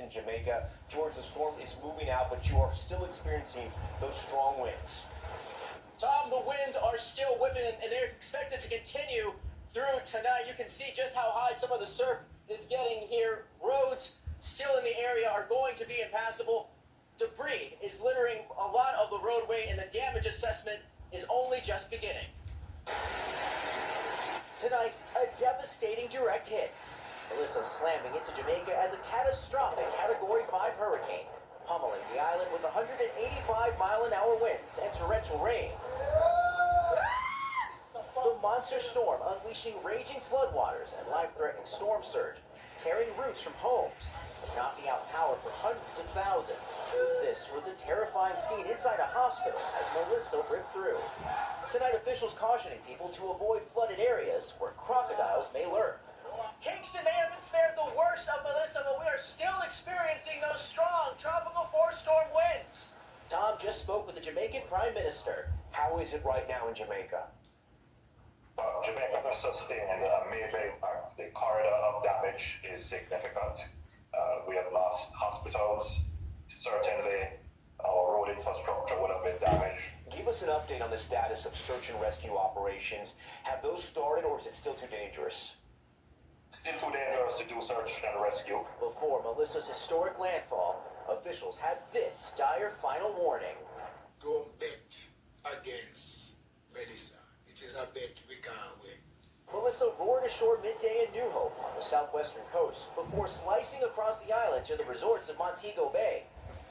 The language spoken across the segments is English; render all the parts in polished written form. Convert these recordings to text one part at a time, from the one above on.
in Jamaica. George, the storm is moving out, but you are still experiencing those strong winds. Tom, the winds are still whipping, and they're expected to continue through tonight. You can see just how high some of the surf is getting here. Roads still in the area are going to be impassable. Debris is littering a lot of the roadway, and the damage assessment is only just beginning. Tonight, a devastating direct hit. Melissa slamming into Jamaica as a catastrophic Category 5 hurricane, pummeling the island with 185-mile-an-hour winds and torrential rain. The monster storm unleashing raging floodwaters and life-threatening storm surge, tearing roofs from homes, and knocking out power for hundreds of thousands. This was a terrifying scene inside a hospital as Melissa ripped through. Tonight, officials cautioning people to avoid flooded areas where crocodiles may lurk. Kingston, they haven't spared the worst of Melissa, but we are still experiencing those strong tropical force-storm winds. Tom just spoke with the Jamaican Prime Minister. How is it right now in Jamaica? Jamaica has sustained a major impact. The corridor of damage is significant. We have lost hospitals. Certainly, our road infrastructure would have been damaged. Give us an update on the status of search and rescue operations. Have those started, or is it still too dangerous? Still too dangerous to do search and rescue. Before Melissa's historic landfall, officials had this dire final warning. Don't bet against Melissa. It is a bet we can't win. Melissa roared ashore midday in New Hope on the southwestern coast before slicing across the island to the resorts of Montego Bay.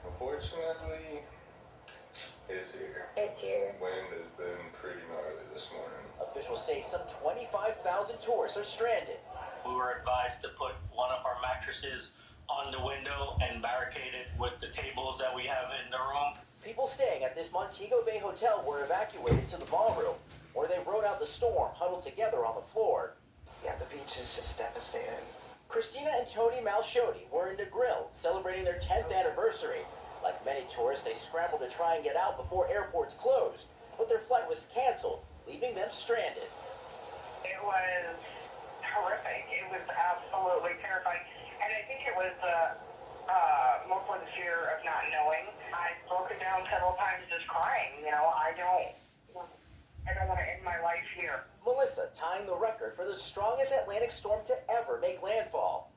Unfortunately, it's here. It's here. Wind has been pretty gnarly this morning. Officials say some 25,000 tourists are stranded. We were advised to put one of our mattresses on the window and barricade it with the tables that we have in the room. People staying at this Montego Bay hotel were evacuated to the ballroom, where they rode out the storm huddled together on the floor. Yeah, the beach is just devastating. Christina and Tony Malshodi were in the grill, celebrating their 10th anniversary. Like many tourists, they scrambled to try and get out before airports closed, but their flight was canceled, leaving them stranded. It was horrific. It was absolutely terrifying. And I think it was mostly the fear of not knowing. I broke it down several times just crying. You know, I don't want to end my life here. Melissa tying the record for the strongest Atlantic storm to ever make landfall.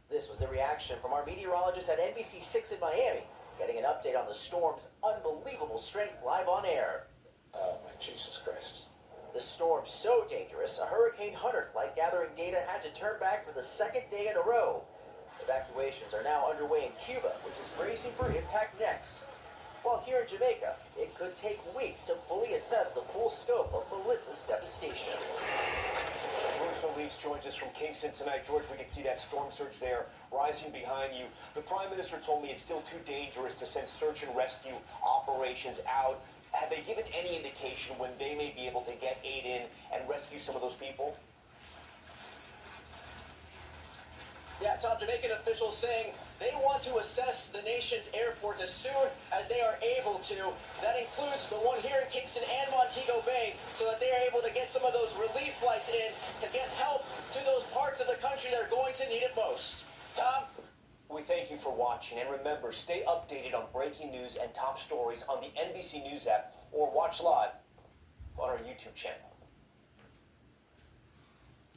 This was the reaction from our meteorologist at NBC6 in Miami, getting an update on the storm's unbelievable strength live on air. Oh, my Jesus Christ. The storm so dangerous, a Hurricane Hunter flight gathering data had to turn back for the second day in a row. Evacuations are now underway in Cuba, which is bracing for impact next. While here in Jamaica, it could take weeks to fully assess the full scope of Melissa's devastation. George Solis joins us from Kingston tonight. George, we can see that storm surge there rising behind you. The Prime Minister told me it's still too dangerous to send search and rescue operations out. Have they given any indication when they may be able to get aid in and rescue some of those people? Yeah, Tom, Jamaican officials saying they want to assess the nation's airports as soon as they are able to. That includes the one here in Kingston and Montego Bay, so that they are able to get some of those relief flights in to get help to those parts of the country that are going to need it most. Tom? We thank you for watching, and remember, stay updated on breaking news and top stories on the NBC News app or watch live on our YouTube channel.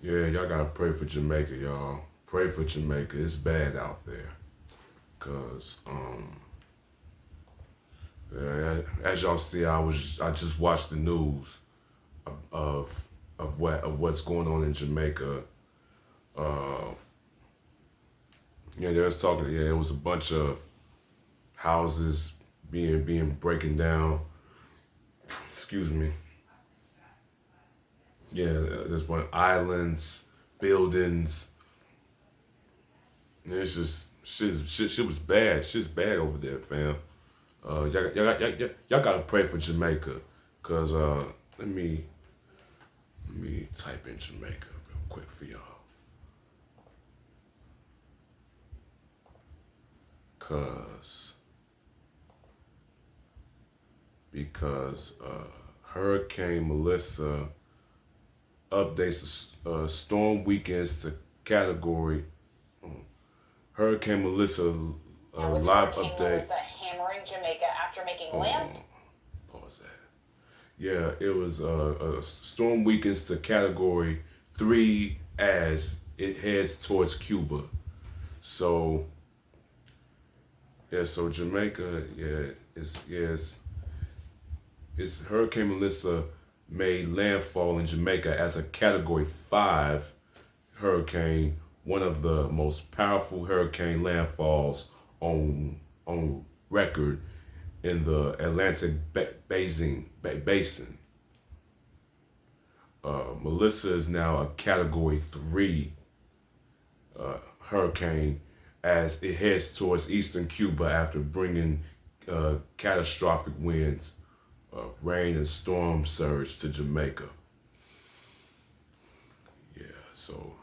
Yeah, y'all gotta pray for Jamaica, y'all. Pray for Jamaica. It's bad out there. Cause as y'all see, I just watched the news of what's going on in Jamaica. Yeah, they was talking. Yeah, it was a bunch of houses being broken down. Excuse me. Yeah, there's one islands, buildings. And it's just shit was bad. Shit's bad over there, fam. Y'all gotta pray for Jamaica, cause let me type in Jamaica real quick for y'all. Because Hurricane Melissa updates storm weekends to category. Hurricane Melissa A with live Hurricane update. Melissa hammering Jamaica after making Hold land. on. Pause that. Yeah, it was a storm weakens to Category 3 as it heads towards Cuba. So, yeah, so Jamaica, it's Hurricane Melissa made landfall in Jamaica as a Category 5 hurricane, one of the most powerful hurricane landfalls on record in the Atlantic Basin. Melissa is now a Category 3 hurricane as it heads towards eastern Cuba after bringing catastrophic winds, rain, and storm surge to Jamaica. Yeah, so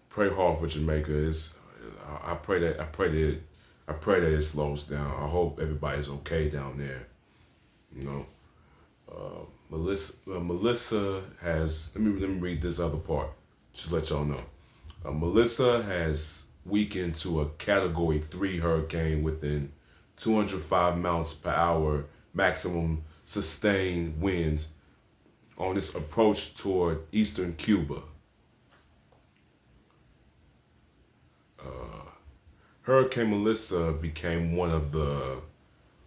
pray hard for Jamaica. I pray that it slows down. I hope everybody's okay down there. You know, Melissa has. Let me read this other part. Just to let y'all know. Melissa has weakened to a Category 3 hurricane within 205 miles per hour maximum sustained winds on its approach toward eastern Cuba. Hurricane Melissa became one of the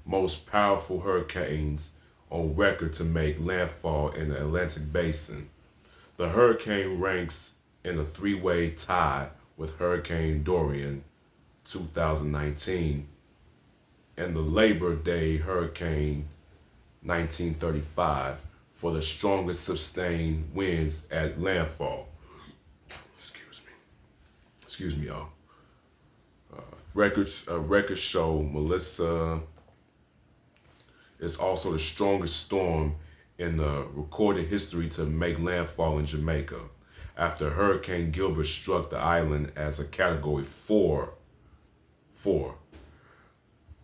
most powerful hurricanes on record to make landfall in the Atlantic Basin. The hurricane ranks in a three-way tie with Hurricane Dorian 2019 and the Labor Day Hurricane 1935 for the strongest sustained winds at landfall. Excuse me, y'all. Records show Melissa is also the strongest storm in the recorded history to make landfall in Jamaica after Hurricane Gilbert struck the island as a Category 4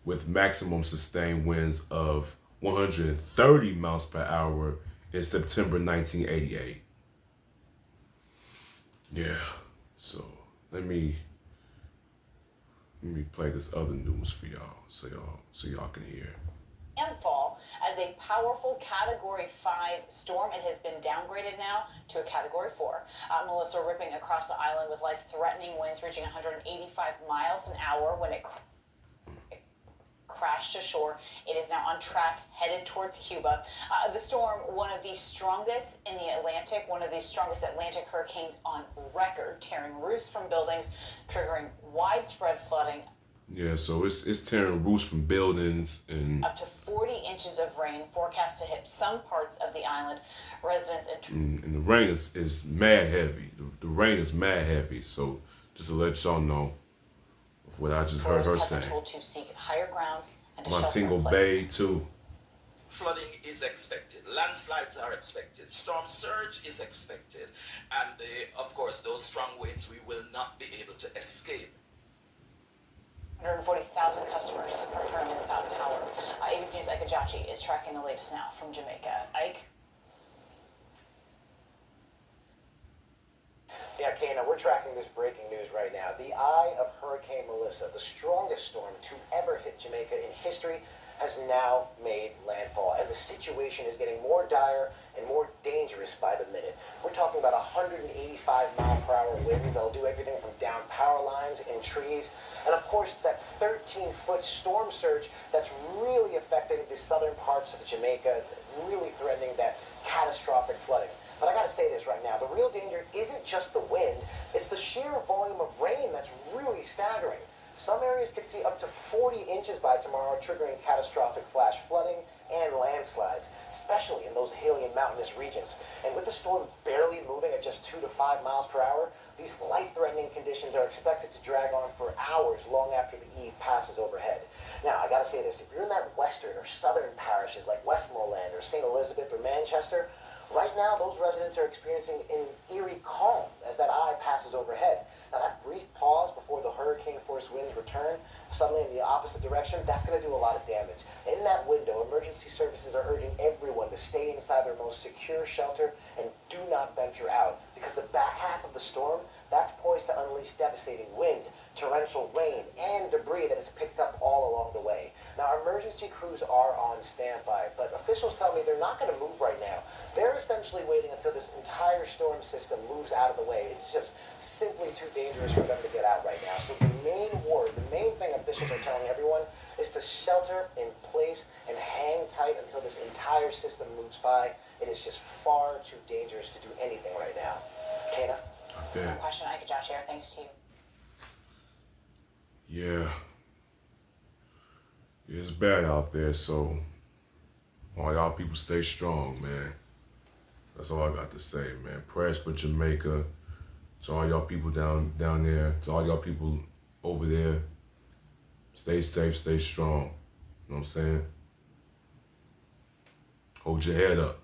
with maximum sustained winds of 130 miles per hour in September 1988. Yeah, so let me play this other news for y'all so y'all can hear. Landfall as a powerful Category 5 storm. It has been downgraded now to a Category 4. Melissa ripping across the island with life-threatening winds reaching 185 miles an hour when it crashed ashore. It is now on track, headed towards Cuba. The storm, one of the strongest in the Atlantic, one of the strongest Atlantic hurricanes on record, tearing roofs from buildings, triggering widespread flooding. Yeah, so it's tearing roofs from buildings and up to 40 inches of rain forecast to hit some parts of the island. Residents and the rain is mad heavy. The rain is mad heavy. So just to let y'all know of what I just heard her say. Told to seek higher ground and to Montego Bay too. Flooding is expected, landslides are expected, storm surge is expected, and of course those strong winds we will not be able to escape. 140,000 customers are currently without power. ABC News' Ike Ajachi is tracking the latest now from Jamaica. Ike? Yeah, Kana, we're tracking this breaking news right now. The eye of Hurricane Melissa, the strongest storm to ever hit Jamaica in history, has now made landfall, and the situation is getting more dire and more dangerous by the minute. We're talking about 185-mile-per-hour winds that'll do everything from down power lines and trees, and of course that 13-foot storm surge that's really affecting the southern parts of Jamaica, really threatening that catastrophic flooding. But I gotta say this right now, the real danger isn't just the wind, it's the sheer volume of rain that's really staggering. Some areas could see up to 40 inches by tomorrow, triggering catastrophic flash flooding and landslides, especially in those hilly and mountainous regions. And with the storm barely moving at just 2 to 5 miles per hour, these life-threatening conditions are expected to drag on for hours long after the eve passes overhead. Now, I gotta say this, if you're in that western or southern parishes like Westmoreland or St. Elizabeth or Manchester, right now those residents are experiencing an eerie calm as that eye passes overhead. Now that brief pause before the hurricane-force winds return, suddenly in the opposite direction, that's going to do a lot of damage. In that window, emergency services are urging everyone to stay inside their most secure shelter and do not venture out, because the back half of the storm that's poised to unleash devastating wind, torrential rain, and debris that is picked up all along the way. Now, emergency crews are on standby, but officials tell me they're not going to move right now. They're essentially waiting until this entire storm system moves out of the way. It's just simply too dangerous for them to get out right now. So the main thing officials are telling everyone is to shelter in place and hang tight until this entire system moves by. It is just far too dangerous to do anything right now. Kana? No question. I could Josh here. Thanks to you. Yeah. It's bad out there, so all y'all people stay strong, man. That's all I got to say, man. Prayers for Jamaica. To all y'all people down there. To all y'all people over there. Stay safe, stay strong. You know what I'm saying? Hold your head up.